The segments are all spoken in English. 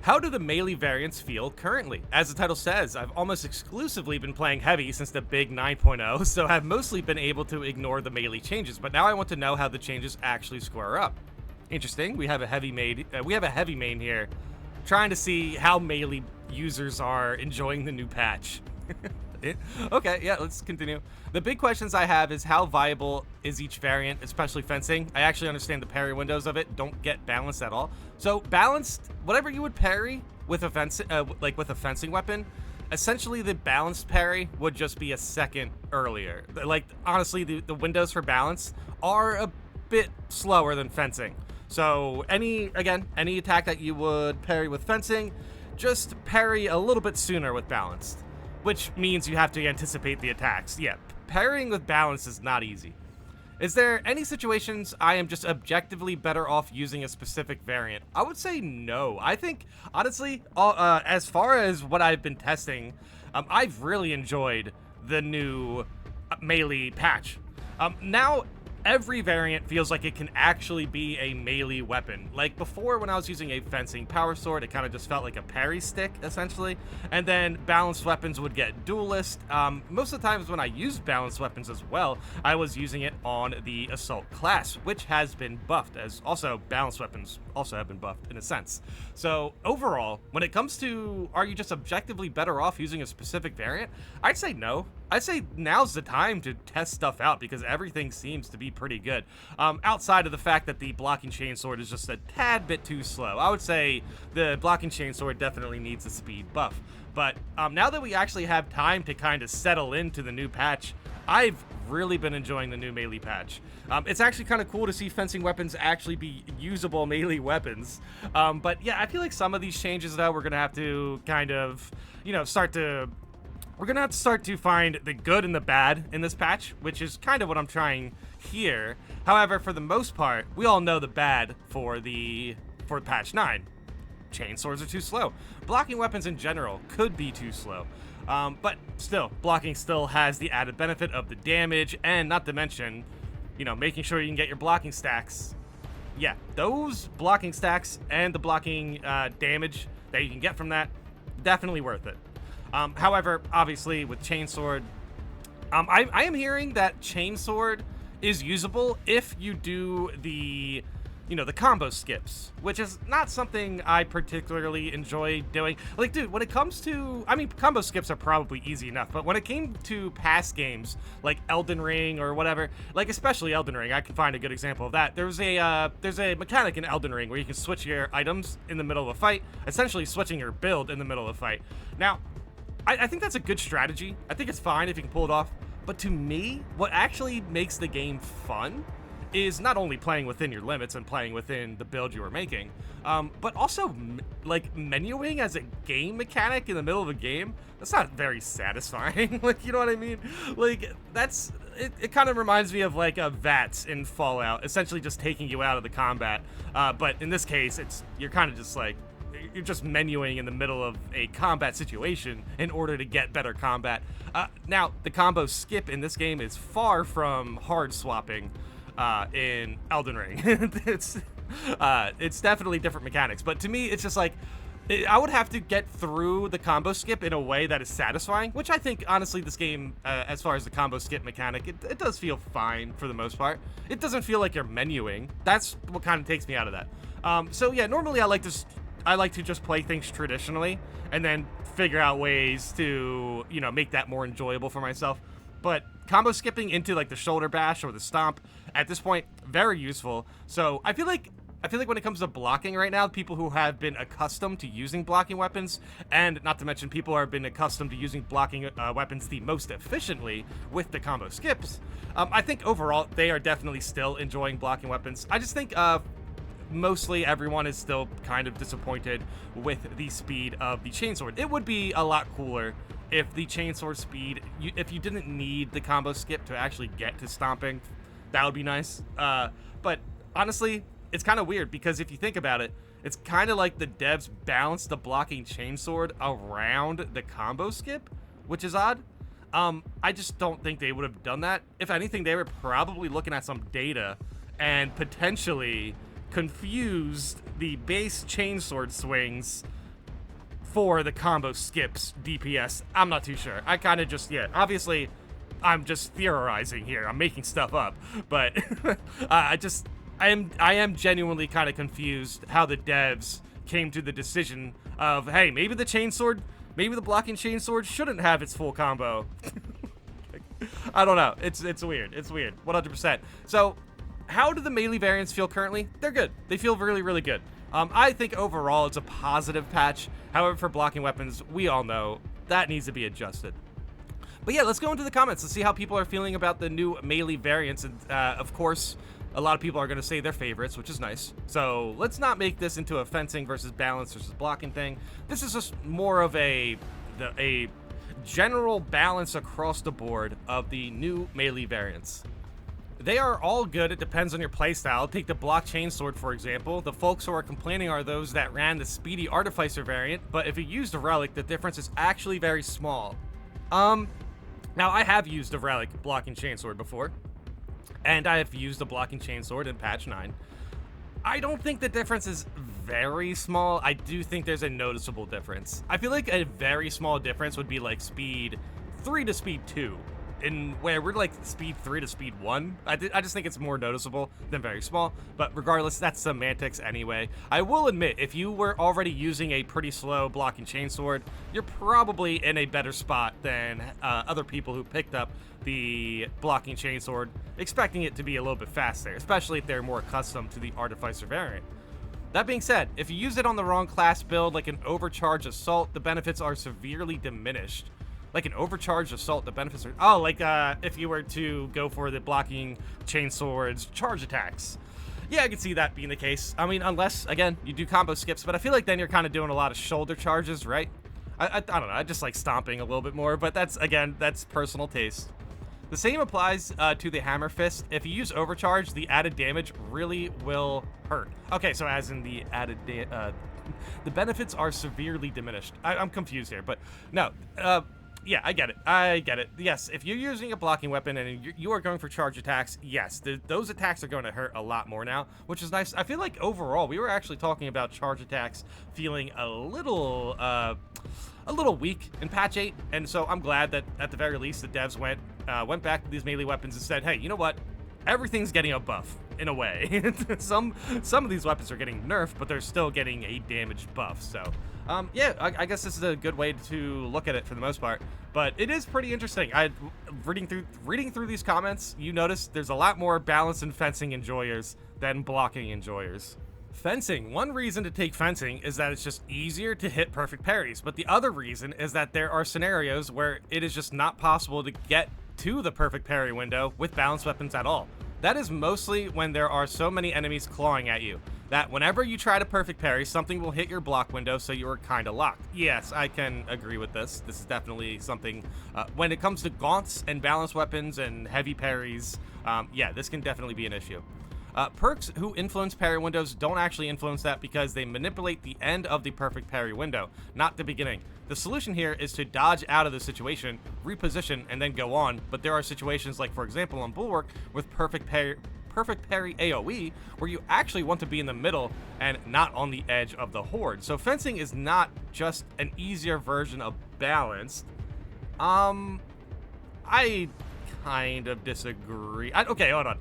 How do the melee variants feel currently? As the title says, I've almost exclusively been playing heavy since the big 9.0, so I've mostly been able to ignore the melee changes, but now I want to know how the changes actually square up. Interesting, we have a heavy main here, trying to see how melee users are enjoying the new patch. Okay, yeah, let's continue. The big questions I have is how viable is each variant, especially fencing. I actually understand the parry windows of it don't get balanced at all. So balanced, whatever you would parry with a fencing weapon, essentially the balanced parry would just be a second earlier. Like, honestly, the windows for balance are a bit slower than fencing. So any attack that you would parry with fencing, just parry a little bit sooner with balanced. Which means you have to anticipate the attacks. Yeah, parrying with balance is not easy. Is there any situations I am just objectively better off using a specific variant? I would say no. I think, honestly, as far as what I've been testing, I've really enjoyed the new melee patch. Now, every variant feels like it can actually be a melee weapon. Like before, when I was using a fencing power sword, it kind of just felt like a parry stick, essentially. And then balanced weapons would get duelist. Most of the times when I used balanced weapons as well, I was using it on the assault class, which has been buffed, as also balanced weapons also have been buffed in a sense. So overall, when it comes to are you just objectively better off using a specific variant, I'd say no. I'd say now's the time to test stuff out because everything seems to be pretty good. Outside of the fact that the blocking chainsword is just a tad bit too slow. I would say the blocking chainsword definitely needs a speed buff. But now that we actually have time to kind of settle into the new patch, I've really been enjoying the new melee patch. It's actually kind of cool to see fencing weapons actually be usable melee weapons. But yeah, I feel like some of these changes, though, we're going to have to kind of, we're going to have to start to find the good and the bad in this patch, which is kind of what I'm trying here. However, for the most part, we all know the bad for patch 9. Chainswords are too slow. Blocking weapons in general could be too slow. But still, blocking still has the added benefit of the damage, and not to mention, making sure you can get your blocking stacks. Yeah, those blocking stacks and the blocking damage that you can get from that, definitely worth it. However, obviously, with Chainsword, I am hearing that Chainsword is usable if you do the combo skips, which is not something I particularly enjoy doing. Like, dude, when it comes to, combo skips are probably easy enough, but when it came to past games like Elden Ring or whatever, like especially Elden Ring, I can find a good example of that. There's a mechanic in Elden Ring where you can switch your items in the middle of a fight, essentially switching your build in the middle of a fight. Now, I think that's a good strategy. I think it's fine if you can pull it off. But to me, what actually makes the game fun is not only playing within your limits and playing within the build you are making, but also menuing as a game mechanic in the middle of a game. That's not very satisfying. Like, you know what I mean? Like, it kind of reminds me of like a VATS in Fallout, essentially just taking you out of the combat. But in this case, you're kind of just like, you're just menuing in the middle of a combat situation in order to get better combat. Now, the combo skip in this game is far from hard swapping in Elden Ring. It's definitely different mechanics, but to me, it's just like, I would have to get through the combo skip in a way that is satisfying, which I think, honestly, this game, as far as the combo skip mechanic, it does feel fine for the most part. It doesn't feel like you're menuing. That's what kind of takes me out of that. So yeah, normally I like to just play things traditionally and then figure out ways to, make that more enjoyable for myself. But combo skipping into like the shoulder bash or the stomp at this point, very useful. So I feel like when it comes to blocking right now, people who have been accustomed to using blocking weapons, and not to mention people who have been accustomed to using blocking weapons the most efficiently with the combo skips, I think overall they are definitely still enjoying blocking weapons. I just think mostly everyone is still kind of disappointed with the speed of the chainsword. It would be a lot cooler if the chainsword speed, if you didn't need the combo skip to actually get to stomping. That would be nice. But honestly, it's kind of weird because if you think about it, it's kind of like the devs balanced the blocking chainsword around the combo skip, which is odd. I just don't think they would have done that. If anything, they were probably looking at some data and potentially confused the base chainsword swings for the combo skips DPS. I'm not too sure. I kind of just, yeah, obviously I'm just theorizing here. I'm making stuff up, but I am genuinely kind of confused how the devs came to the decision of, hey, maybe the chainsword, maybe the blocking chainsword shouldn't have its full combo. I don't know. It's weird. It's weird. 100%. So, how do the melee variants feel currently? They're good. They feel really, really good. I think overall it's a positive patch. However, for blocking weapons, we all know that needs to be adjusted. But yeah, let's go into the comments and see how people are feeling about the new melee variants. And of course, a lot of people are going to say their favorites, which is nice. So let's not make this into a fencing versus balance versus blocking thing. This is just more of a general balance across the board of the new melee variants. They are all good. It depends on your playstyle. Take the block chainsword, for example. The folks who are complaining are those that ran the speedy artificer variant, but if you used a relic, the difference is actually very small. Now I have used a relic blocking chainsword before, and I have used the blocking chainsword in patch 9. I don't think the difference is very small. I do think there's a noticeable difference. I feel like a very small difference would be like speed 3 to speed 2. In where we're like speed 3 to speed 1. I just think it's more noticeable than very small, but regardless, that's semantics anyway. I will admit, if you were already using a pretty slow blocking chainsword, you're probably in a better spot than other people who picked up the blocking chainsword, expecting it to be a little bit faster, especially if they're more accustomed to the artificer variant. That being said, if you use it on the wrong class build, like an overcharged assault, the benefits are severely diminished. Like an overcharged assault, the benefits are... Oh, like if you were to go for the blocking chainsword's charge attacks. Yeah, I can see that being the case. I mean, unless, again, you do combo skips, but I feel like then you're kind of doing a lot of shoulder charges, right? I don't know, I just like stomping a little bit more, but that's, again, that's personal taste. The same applies to the hammer fist. If you use overcharge, the added damage really will hurt. Okay, so as in the added... the benefits are severely diminished. I'm confused here, but no, yeah, I get it. I get it. Yes, if you're using a blocking weapon and you are going for charge attacks, yes, those attacks are going to hurt a lot more now, which is nice. I feel like overall, we were actually talking about charge attacks feeling a little weak in patch 8, and so I'm glad that at the very least the devs went back to these melee weapons and said, hey, you know what? Everything's getting a buff in a way. some of these weapons are getting nerfed, but they're still getting a damage buff. So yeah, I guess this is a good way to look at it for the most part, but it is pretty interesting. Reading through these comments, you notice there's a lot more balance and fencing enjoyers than blocking enjoyers. Fencing. One reason to take fencing is that it's just easier to hit perfect parries, but the other reason is that there are scenarios where it is just not possible to get to the perfect parry window with balanced weapons at all. That is mostly when there are so many enemies clawing at you that whenever you try to perfect parry, something will hit your block window, so you are kind of locked. Yes, I can agree with this. This is definitely something, when it comes to gaunts and balanced weapons and heavy parries, yeah, this can definitely be an issue. Perks who influence parry windows don't actually influence that because they manipulate the end of the perfect parry window, not the beginning. The solution here is to dodge out of the situation, reposition, and then go on, but there are situations like, for example, on Bulwark with perfect parry AoE, where you actually want to be in the middle and not on the edge of the horde. So fencing is not just an easier version of balanced. I kind of disagree. Okay, hold on.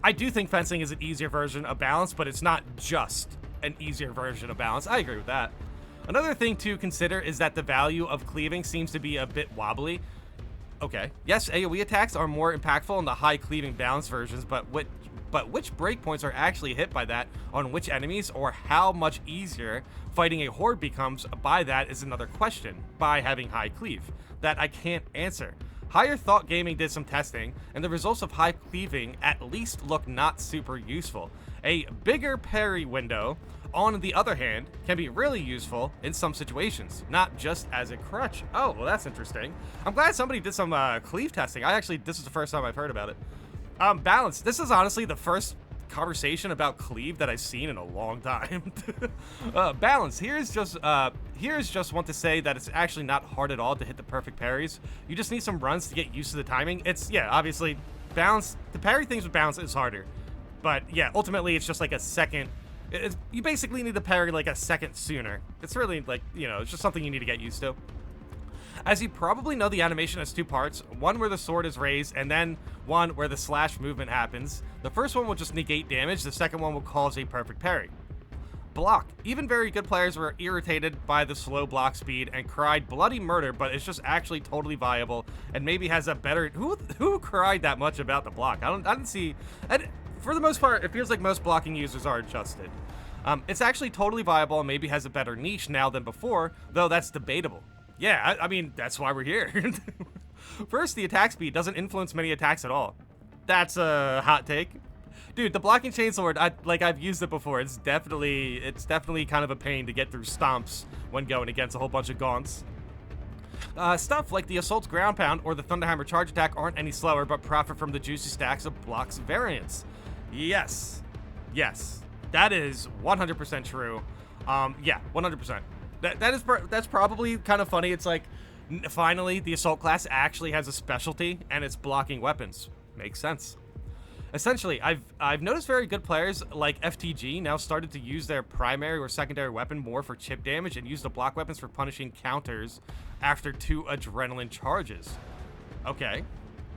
I do think fencing is an easier version of balance, but it's not just an easier version of balance. I agree with that. Another thing to consider is that the value of cleaving seems to be a bit wobbly. Okay, yes, AoE attacks are more impactful in the high cleaving balance versions, but which breakpoints are actually hit by that on which enemies, or how much easier fighting a horde becomes by that is another question, by having high cleave, that I can't answer. Higher Thought Gaming did some testing, and the results of high cleaving at least look not super useful. A bigger parry window, on the other hand, can be really useful in some situations, not just as a crutch. Oh, well, that's interesting. I'm glad somebody did some cleave testing. This is the first time I've heard about it. Balance. This is honestly the first conversation about cleave that I've seen in a long time. Balance. Here's just want to say that it's actually not hard at all to hit the perfect parries. You just need some runs to get used to the timing. Yeah, obviously, balance. To parry things with balance is harder, but yeah, ultimately it's just like a second You basically need to parry like a second sooner. It's really like, it's just something you need to get used to. As you probably know, the animation has two parts, one where the sword is raised, and then one where the slash movement happens. The first one will just negate damage, the second one will cause a perfect parry. Block. Even very good players were irritated by the slow block speed and cried bloody murder, but it's just actually totally viable and maybe has a better... Who cried that much about the block? I didn't see... And for the most part, it feels like most blocking users are adjusted. It's actually totally viable and maybe has a better niche now than before, though that's debatable. Yeah, I mean, that's why we're here. First, the attack speed doesn't influence many attacks at all. That's a hot take. Dude, the blocking chainsword, I've used it before. It's definitely kind of a pain to get through stomps when going against a whole bunch of gaunts. Stuff like the Assault's Ground Pound or the Thunderhammer Charge Attack aren't any slower, but profit from the juicy stacks of blocks variants. Yes. Yes. That is 100% true. Yeah, 100%. That's probably kind of funny. It's like, finally, the Assault class actually has a specialty, and it's blocking weapons. Makes sense. Essentially, I've noticed very good players like FTG now started to use their primary or secondary weapon more for chip damage and use the block weapons for punishing counters after 2 adrenaline charges. Okay.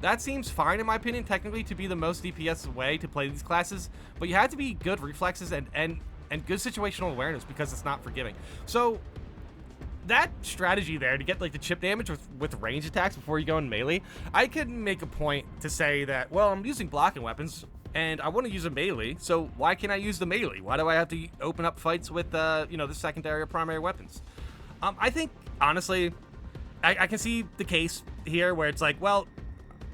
That seems fine in my opinion, technically, to be the most DPS way to play these classes, but you have to be good reflexes and good situational awareness because it's not forgiving. So that strategy there to get like the chip damage with range attacks before you go in melee, I could make a point to say that, well, I'm using blocking weapons and I want to use a melee, so why can't I use the melee? Why do I have to open up fights with the secondary or primary weapons? I think honestly, I can see the case here where it's like, well,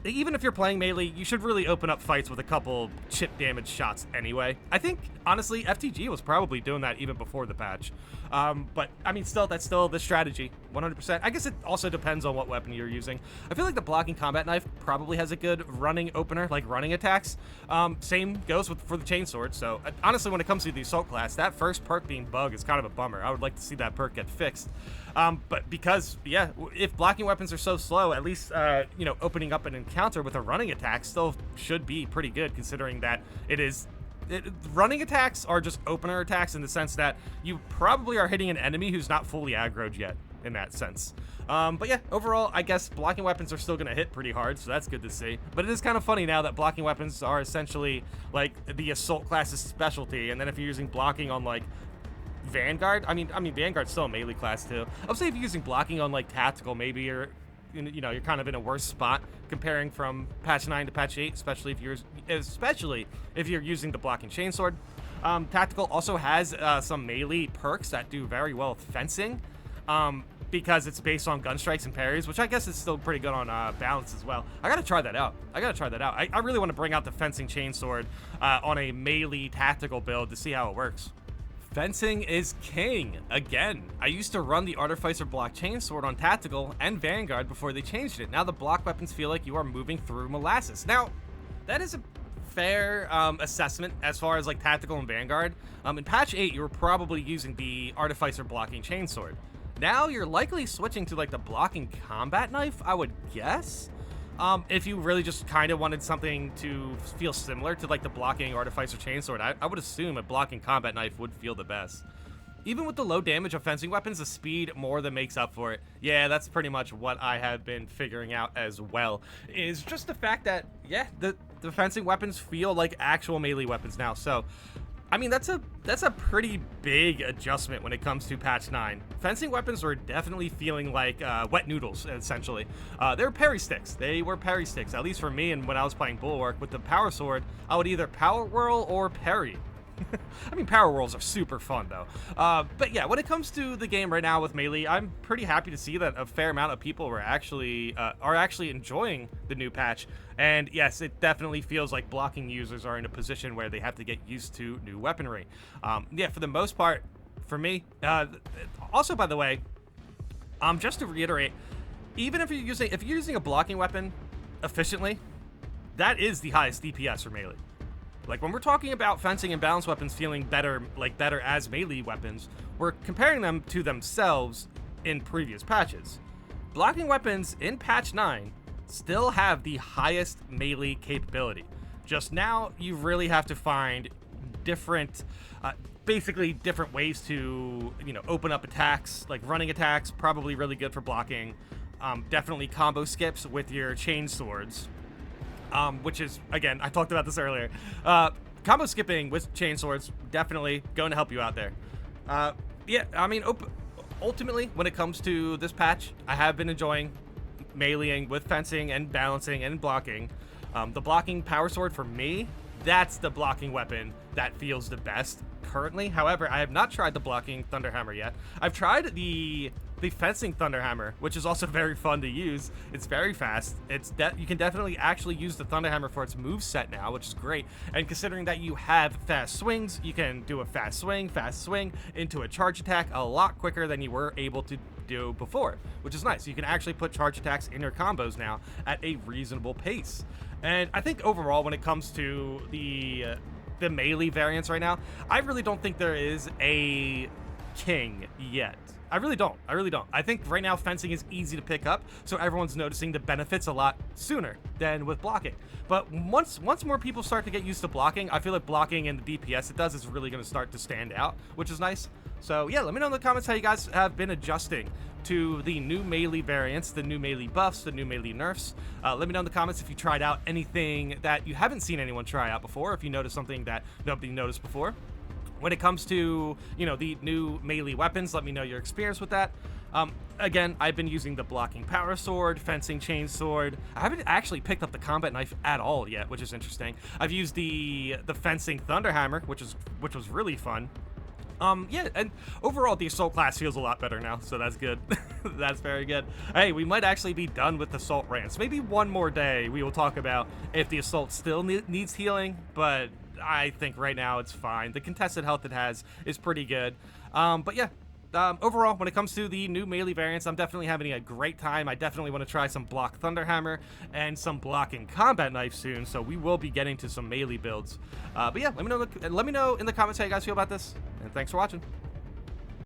even if you're playing melee, you should really open up fights with a couple chip damage shots anyway. I think, honestly, FTG was probably doing that even before the patch. But, I mean, that's still the strategy, 100%. I guess it also depends on what weapon you're using. I feel like the blocking combat knife probably has a good running opener, like running attacks. Same goes for the chainsword. So, honestly, when it comes to the Assault class, that first perk being bug is kind of a bummer. I would like to see that perk get fixed. But because, yeah, if blocking weapons are so slow, at least, opening up an encounter with a running attack still should be pretty good, considering that running attacks are just opener attacks in the sense that you probably are hitting an enemy who's not fully aggroed yet, in that sense. But yeah, overall, I guess blocking weapons are still going to hit pretty hard, so that's good to see. But it is kind of funny now that blocking weapons are essentially, like, the Assault class's specialty, and then if you're using blocking on, like, Vanguard, I mean Vanguard's still a melee class too. I would say if you're using blocking on like Tactical, maybe you're kind of in a worse spot comparing from patch 9 to patch 8, especially if you're using the blocking chainsword. Tactical also has some melee perks that do very well with fencing, because it's based on gun strikes and parries, which I guess is still pretty good on balance as well. I gotta try that out. I really want to bring out the fencing chainsword on a melee tactical build to see how it works. Fencing is king, again. I used to run the Artificer block chainsword on Tactical and Vanguard before they changed it. Now the block weapons feel like you are moving through molasses. Now, that is a fair assessment as far as like Tactical and Vanguard. In patch 8, you were probably using the Artificer blocking chainsword. Now you're likely switching to like the blocking combat knife, I would guess. If you really just kind of wanted something to feel similar to like the blocking Artificer chainsword, I would assume a blocking combat knife would feel the best. Even with the low damage of fencing weapons, the speed more than makes up for it. Yeah, that's pretty much what I have been figuring out as well. Is just the fact that, yeah, the fencing weapons feel like actual melee weapons now. So, I mean, that's a pretty big adjustment when it comes to patch 9. Fencing weapons were definitely feeling like wet noodles, essentially. They were parry sticks. At least for me, and when I was playing Bulwark with the power sword, I would either power whirl or parry. I mean, power whirls are super fun, though. But yeah, when it comes to the game right now with melee, I'm pretty happy to see that a fair amount of people are actually enjoying the new patch. And yes, it definitely feels like blocking users are in a position where they have to get used to new weaponry. Yeah, for the most part, for me. Also, by the way, just to reiterate, even if you're using a blocking weapon efficiently, that is the highest DPS for melee. Like, when we're talking about fencing and balance weapons feeling better as melee weapons, we're comparing them to themselves in previous patches. Blocking weapons in patch 9 still have the highest melee capability. Just now, you really have to find different basically different ways to, you know, open up attacks, like running attacks, probably really good for blocking. Definitely combo skips with your chain swords, which is, again, I talked about this earlier. Combo skipping with chain swords, definitely going to help you out there. Yeah, I mean, ultimately, when it comes to this patch, I have been enjoying meleeing with fencing and balancing and blocking. The blocking power sword for me, that's the blocking weapon that feels the best currently. However, I have not tried the blocking Thunderhammer yet. I've tried the fencing Thunderhammer, which is also very fun to use. It's very fast. You can definitely actually use the Thunderhammer for its moveset now, which is great. And considering that you have fast swings, you can do a fast swing into a charge attack a lot quicker than you were able to do before, which is nice. You can actually put charge attacks in your combos now at a reasonable pace. And I think overall, when it comes to the melee variants right now, I really don't think there is a king yet. I really don't. I think right now fencing is easy to pick up, so everyone's noticing the benefits a lot sooner than with blocking. But once more people start to get used to blocking, I feel like blocking and the DPS it does is really going to start to stand out, which is nice. So yeah, let me know in the comments how you guys have been adjusting to the new melee variants, the new melee buffs, the new melee nerfs. Let me know in the comments if you tried out anything that you haven't seen anyone try out before, if you noticed something that nobody noticed before. When it comes to, you know, the new melee weapons, let me know your experience with that. Again, I've been using the blocking power sword, fencing chain sword. I haven't actually picked up the combat knife at all yet, which is interesting. I've used the fencing Thunderhammer, which was really fun. Yeah, and overall the assault class feels a lot better now, so that's good. That's very good. Hey, we might actually be done with assault rants. Maybe one more day we will talk about if the assault still needs healing, but I think right now it's fine. The contested health it has is pretty good. But yeah, overall, when it comes to the new melee variants, I'm definitely having a great time. I definitely want to try some block Thunderhammer and some blocking combat knife soon, so we will be getting to some melee builds. But yeah, let me know in the comments how you guys feel about this, and thanks for watching.